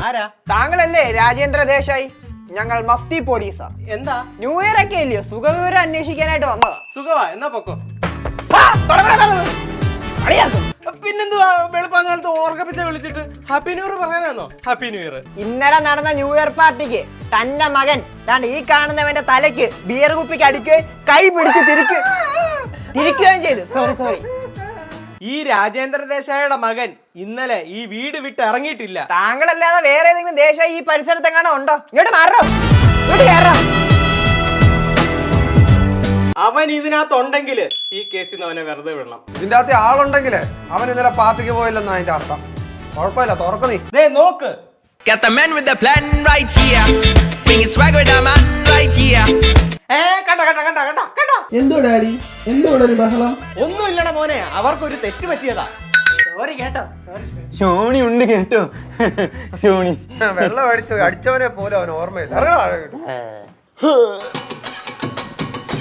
ആരാ? താങ്കളല്ലേ രാജേന്ദ്ര ദേശായി? ഞങ്ങൾ മഫ്തി പോലീസാ. എന്താ? ന്യൂ ഇയർ ഒക്കെ ഇല്ലയോ, സുഖവിവരം അന്വേഷിക്കാനായിട്ട് വന്നതാ. സുഖവാ, എന്നാ പൊക്കോ. പിന്നെന്തുവാ വെളുപ്പാങ്കാലത്ത് ഓർക്കപ്പിച്ച വിളിച്ചിട്ട് ഹാപ്പി ന്യൂ ഇയർ പറയാനാണോ? Happy new year. ഇന്നലെ നടന്ന ന്യൂ ഇയർ പാർട്ടിക്ക് തന്റെ മകൻ ഈ കാണുന്നവന്റെ തലയ്ക്ക് ബിയർ കുപ്പിക്ക് അടിക്കുകയും കൈ പിടിച്ച് തിരിക്കുകയും ചെയ്തു. സോറി. ഈ രാജേന്ദ്ര ദേശായിയുടെ മകൻ ഇന്നലെ ഈ വീട് വിട്ട് ഇറങ്ങിയിട്ടില്ല. താങ്കളല്ലാതെ വേറെ ഏതെങ്കിലും ദേശായി ഈ പരിസരത്തെങ്ങാണോ ഉണ്ടോ? ഇങ്ങോട്ട് മാറോ, ഇങ്ങോട്ട് കയറാം. അവൻ ഇതിനകത്തുണ്ടെങ്കിൽ ഈ കേസിൽ അവനെ വെറുതെ വിടണം. ഇതിന്റെ അകത്ത് ആളുണ്ടെങ്കിൽ അവൻ ഇന്നലെ പാർട്ടിക്ക് പോയില്ലെന്ന് അതിന്റെ അർത്ഥം. കുഴപ്പമില്ല, തുറക്ക നീ. നോക്ക്. Got the man with the plan right here. Bringing swag with the man right here. കണ്ട. എന്തോ ഡാഡി, എന്തോ ഒരു ബഹളം? ഒന്നുമില്ലട മോനെ, അവർക്കൊരു തെറ്റ് പറ്റിയതാ. സോറി കേട്ടോ. ഷോണി ഉണ്ട് കേട്ടോ. ഷോണി വെള്ളം അടിച്ചു അടിച്ചവനെ പോലെ അവൻ ഓർമ്മയില്ല.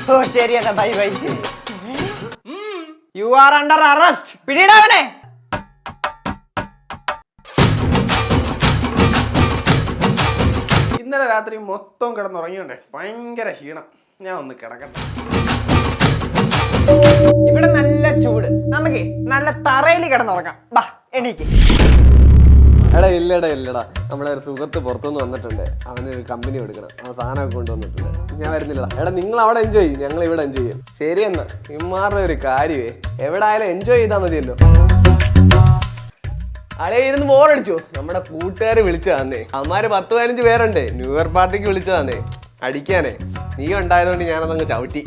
ഓ ശരി എന്നാ, bye. You are under arrest. പിടിയിടാവനെ. ഇന്നലെ രാത്രി മൊത്തം കിടന്നുറങ്ങിയോണ്ടേ ഭയങ്കര ക്ഷീണം. ഞാൻ ഒന്ന് കിടക്കട്ടെ. ഇവിടെ നല്ല ചൂട്, നമുക്ക് നല്ല തറയിൽ കിടന്നുറങ്ങാം. ബാ എനിക്ക്. എടാ ഇല്ലടാ നമ്മളെ ഒരു സുഹൃത്ത് പുറത്തുനിന്ന് വന്നിട്ടുണ്ട്. അവനൊരു കമ്പനി എടുക്കണം, അവൻ സാധനമൊക്കെ കൊണ്ടുവന്നിട്ടുണ്ട്. ഞാൻ വരുന്നില്ലടാ. എടാ നിങ്ങൾ അവിടെ എൻജോയ് ചെയ്യും, ഞങ്ങൾ ഇവിടെ എൻജോയ് ചെയ്യും. ശരി എന്നാ, ഇമ്മാരുടെ ഒരു കാര്യമേ, എവിടെ ആയാലും എൻജോയ് ചെയ്താൽ മതിയല്ലോ. അളേ ഇരുന്ന് ബോറടിച്ചു. നമ്മുടെ കൂട്ടുകാർ വിളിച്ചതാന്നേ. അവന്മാര് 10-15 പേരുണ്ട്, ന്യൂ ഇയർ പാർട്ടിക്ക് വിളിച്ചതാന്നേ, അടിക്കാനേ. നീ ഉണ്ടായതുകൊണ്ട് ഞാനതങ്ങ് ചവിട്ടി.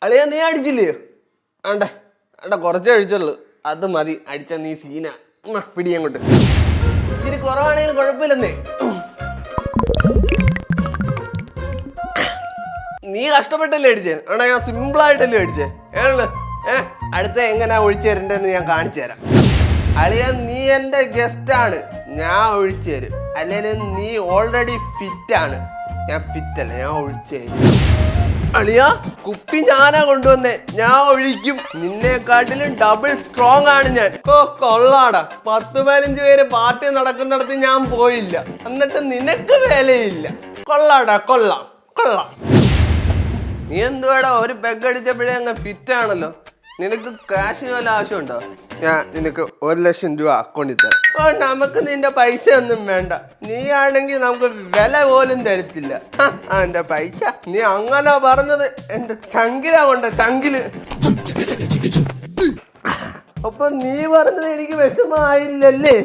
അളിയാ നീ അടിച്ചില്ലയോ? ആണ്ടേ കുറച്ചേ അടിച്ചുള്ളൂ, അത് മതി. അടിച്ച നീ സീന. പിടിയങ്ങോട്ട്. ഇച്ചിരി കുറവാണെങ്കിലും കുഴപ്പമില്ലെന്നേ. നീ കഷ്ടപ്പെട്ടല്ലേ അടിച്ചേ? ആണോ ഞാൻ സിമ്പിളായിട്ടല്ലേ അടിച്ചേ? അടുത്ത എങ്ങനെയാ ഒഴിച്ചു തരണ്ടെന്ന് ഞാൻ കാണിച്ചു തരാം. അളിയാ നീ എൻ്റെ ഗസ്റ്റാണ്, ഞാൻ ഒഴിച്ചു തരും. അല്ലെങ്കിൽ നീ ഓൾറെഡി ഫിറ്റാണ്. ഞാൻ ഫിറ്റല്ല, ഞാൻ ഒഴിച്ചു തരും. അളിയാ കുപ്പി ഞാനാ കൊണ്ടുവന്നേ, ഞാൻ ഒഴിക്കും. നിന്നെക്കാട്ടിലും ഡബിൾ സ്ട്രോങ് ആണ് ഞാൻ. ഓ കൊള്ളാടാ, 10-15 പേര് പാർട്ടി നടക്കുന്നിടത്ത് ഞാൻ പോയില്ല, എന്നിട്ട് നിനക്ക് വിലയില്ല. കൊള്ളാടാ, കൊള്ളാം. നീ എന്തുവാടാ ഒരു പെഗടിച്ചപ്പോഴേ അങ്ങ് ഫിറ്റാണല്ലോ. നിനക്ക് കാശിന് വല്ല ആവശ്യമുണ്ടോ? ഞാൻ നിനക്ക് 1 ലക്ഷം രൂപ അക്കൗണ്ടിൽ തരാം. ഓ നമുക്ക് നിന്റെ പൈസ ഒന്നും വേണ്ട, നീ ആണെങ്കിൽ നമുക്ക് വില പോലും തരത്തില്ല. എന്റെ പൈസ നീ അങ്ങനെ പറഞ്ഞത് എന്റെ ചങ്കിലാ കൊണ്ട് ചങ്കില്. അപ്പൊ നീ പറഞ്ഞത് എനിക്ക് വിഷമായില്ലല്ലേ?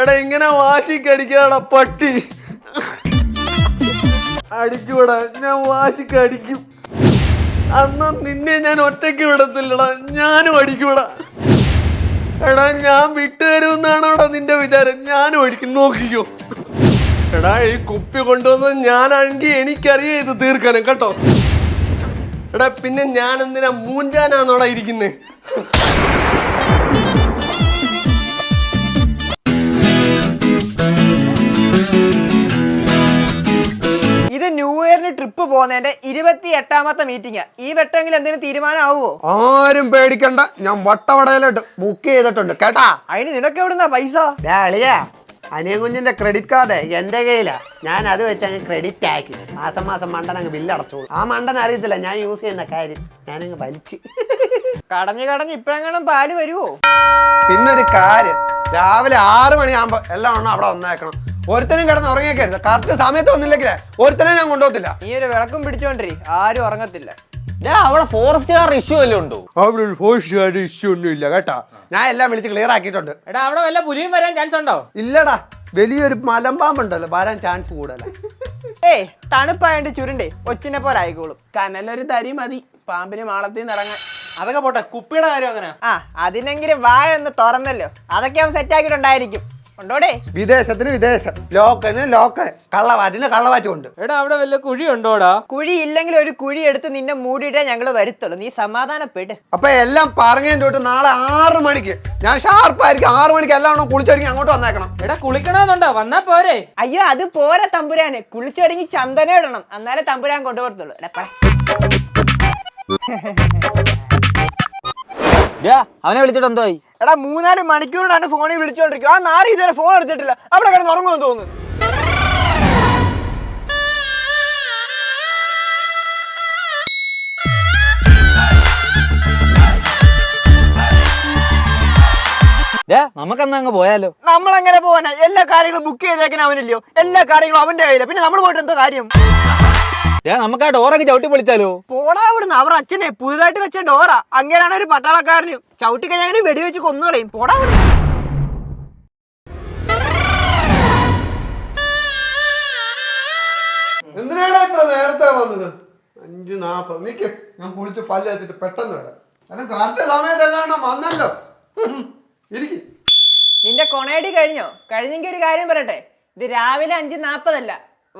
എടാ ഇങ്ങനെ വാശിക്കടിക്കാടാ പട്ടി. അടിക്കൂടാ, ഞാൻ വാശിക്കടിക്കും. അന്ന് നിന്നെ ഞാൻ ഒറ്റയ്ക്ക് വിടത്തില്ലടാ, ഞാനും അടിക്കൂടാ. എടാ ഞാൻ വിട്ടുതരുമെന്നാണോടാ നിന്റെ വിചാരം? ഞാനും അടിക്കും, നോക്കിക്കോ. എടാ ഈ കുപ്പി കൊണ്ടുവന്നത് ഞാനാണെങ്കിൽ എനിക്കറിയാം ഇത് തീർക്കാനും കേട്ടോ. എടാ പിന്നെ ഞാൻ എന്തിനാ മൂഞ്ചാനാന്നോടാ ഇരിക്കുന്നേ? ഇത് ന്യൂ ഇയറിന് ട്രിപ്പ് പോകുന്നതിന്റെ 28ാമത്തെ മീറ്റിംഗ്. ഈ വെട്ടെങ്കിലും എന്തെങ്കിലും തീരുമാനമാവോ? ആരും പേടിക്കണ്ട, ഞാൻ വട്ടവടയിലോട്ട് ബുക്ക് ചെയ്തിട്ടുണ്ട് കേട്ടാ. അതിന് നിനക്ക് എവിടുന്നാ പൈസ? അളിയാ അനിയൻ കുഞ്ഞിന്റെ ക്രെഡിറ്റ് കാർഡ് എന്റെ കയ്യിലാ. ഞാൻ അത് വെച്ച് അങ്ങ് ക്രെഡിറ്റ് ആക്കി മാസം മണ്ടൻ അങ്ങ് ബില്ല് അടച്ചോളൂ. ആ മണ്ടൻ അറിയത്തില്ല ഞാൻ യൂസ് ചെയ്യുന്ന കാര്യം. ഞാനങ്ങ് വലിച്ച് കടഞ്ഞ് ഇപ്പഴെങ്ങാനും പാല് വരുവോ? പിന്നൊരു കാര്യം, രാവിലെ 6 മണിയാകുമ്പോ എല്ലാം ഒന്നും അവിടെ വന്നേക്കണം. ഒരുത്തനും കിടന്ന് ഉറങ്ങിയേക്കരുത്. കറക്റ്റ് സമയത്ത് വന്നില്ലെങ്കിലേ ഒരുത്തനെ ഞാൻ കൊണ്ടുപോകത്തില്ല. നീ ഒരു വിളക്കും പിടിച്ചോണ്ടിരി, ആരും ഉറങ്ങത്തില്ല. അവിടെ ഫോറസ്റ്റുകാർ ഇഷ്യൂ വല്ലതും ഉണ്ടോ? അവിടെ ഒരു ഫോറസ്റ്റുകാരുടെ ഇഷ്യൂ ഒന്നും ഇല്ല കേട്ടാ. ഞാൻ എല്ലാം വിളിച്ച് ക്ലിയർ ആക്കിയിട്ടുണ്ട്. എടാ അവിടെ വല്ല പുലിയും വരാൻ ചാൻസ് ഉണ്ടോ? ഇല്ലടാ, വലിയൊരു മലമ്പാമ്പുണ്ടല്ലോ, വരാൻ ചാൻസ് കൂടുതലാ. ഏയ് തണുപ്പായോണ്ട് ചുരുണ്ടേ ഒച്ചിനെ പോലെ ആയിക്കോളും. കനലൊരു തരി മതി പാമ്പിന് മാളത്തിൽ നിന്ന് ഇറങ്ങാൻ. അതൊക്കെ പോട്ടെ, കുപ്പിയുടെ കാര്യം അങ്ങനെ. അതിനെങ്കിലും വായ ഒന്ന് തുറന്നല്ലോ, അതൊക്കെ അവൻ സെറ്റ് ആക്കിയിട്ടുണ്ടായിരിക്കും. ഉണ്ടോടെ? വിദേശത്തിന് വിദേശം, ലോക്കലിന് ലോക്കൽ, കള്ളവാറ്റിന് കള്ളവാറ്റും ഉണ്ട്. എടാ അവിടെ വല്ല കുഴി ഉണ്ടോടാ? കുഴി ഇല്ലെങ്കിൽ ഒരു കുഴി എടുത്ത് നിന്നെ മൂടിയിട്ടേ ഞങ്ങള് വരുത്തുള്ളൂ. നീ സമാധാനപ്പെട്ട്. അപ്പൊ എല്ലാം പറഞ്ഞതിന്റെ തൊട്ട് നാളെ 6 മണിക്ക് ഞാൻ ഷാർപ്പായിരിക്കും. 6 മണിക്ക് എല്ലാം കുളിച്ചൊരുങ്ങി അങ്ങോട്ട് വന്നേക്കണം. എടാ കുളിക്കണമെന്നുണ്ടോ? വന്നാ പോരെ? അയ്യോ അത് പോരാ തമ്പുരാന്, കുളിച്ചൊരുങ്ങി ചന്ദനം ഇടണം, എന്നാലേ തമ്പുരാൻ കൊണ്ടുപോകത്തുള്ളൂ. അവനെ വിളിച്ചിട്ട് എന്തോയി? എടാ 3-4 മണിക്കൂറിനാണ് ഫോണിൽ വിളിച്ചോണ്ടിരിക്കും. ആ നാല് ഇതുവരെ ഫോൺ എടുത്തിട്ടില്ല. അവിടെ കിടന്ന് ഉറങ്ങുമെന്ന് തോന്നുന്നു. നമുക്കെന്നാ അങ്ങ് പോയാലോ? നമ്മളെങ്ങനെ പോവാനാ? എല്ലാ കാര്യങ്ങളും ബുക്ക് ചെയ്തേക്കാൻ അവനില്ലയോ? എല്ലാ കാര്യങ്ങളും അവന്റെ കയ്യില. പിന്നെ നമ്മൾ പോയിട്ട് എന്തോ കാര്യം? നമുക്ക് ആ ഡോറൊക്കെ ചവിട്ടി പൊളിച്ചാലോ? പോടാ അവിടുന്ന്. അവർ അച്ഛനെ പുതുതായിട്ട് വെച്ച ഡോറാ. അങ്ങനെയാണ് ഒരു പട്ടാളക്കാരന് ചവിട്ടി കഴിഞ്ഞാൽ വെടിവെച്ച് കൊന്നുകളയും. പോടാ അവിടുന്ന്. എന്തിനാണ് ഇത്ര നേരത്തെ വന്നത്? 5:40. നിക്ക്, ഞാൻ കുളിച്ച് പല്ല് വെച്ചിട്ട് പെട്ടെന്ന് വരാം. കാരണം കറക്റ്റ് സമയത്തല്ലാണ്ട് വന്നല്ലോ. ഇരിക്കും. നിന്റെ കൊണയടി കഴിഞ്ഞോ? കഴിഞ്ഞെങ്കിൽ ഒരു കാര്യം പറയട്ടെ, ഇത് രാവിലെ 5:40 അല്ല,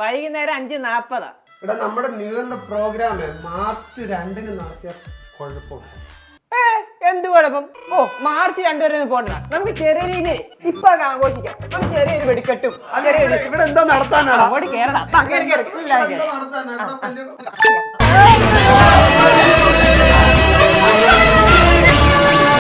വൈകുന്നേരം 5:40. ഇവിടെ നമ്മുടെ ന്യൂ ഇയറിന്റെ പ്രോഗ്രാം മാർച്ച് 2 നടത്തിയ കുഴപ്പമില്ല. എന്ത് കുഴപ്പം? ഓ മാർച്ച് 2 വരെ ഒന്നും പോണ്ട. നമുക്ക് ചെറിയ രീതിയിൽ ഇപ്പൊ ആഘോഷിക്കാം. നമുക്ക് ചെറിയൊരു വെടിക്കെട്ടും ഇവിടെ എന്താ നടത്താനാണ്? അങ്ങോട്ട് കേറടാ. എന്താ നടത്താനാണ്?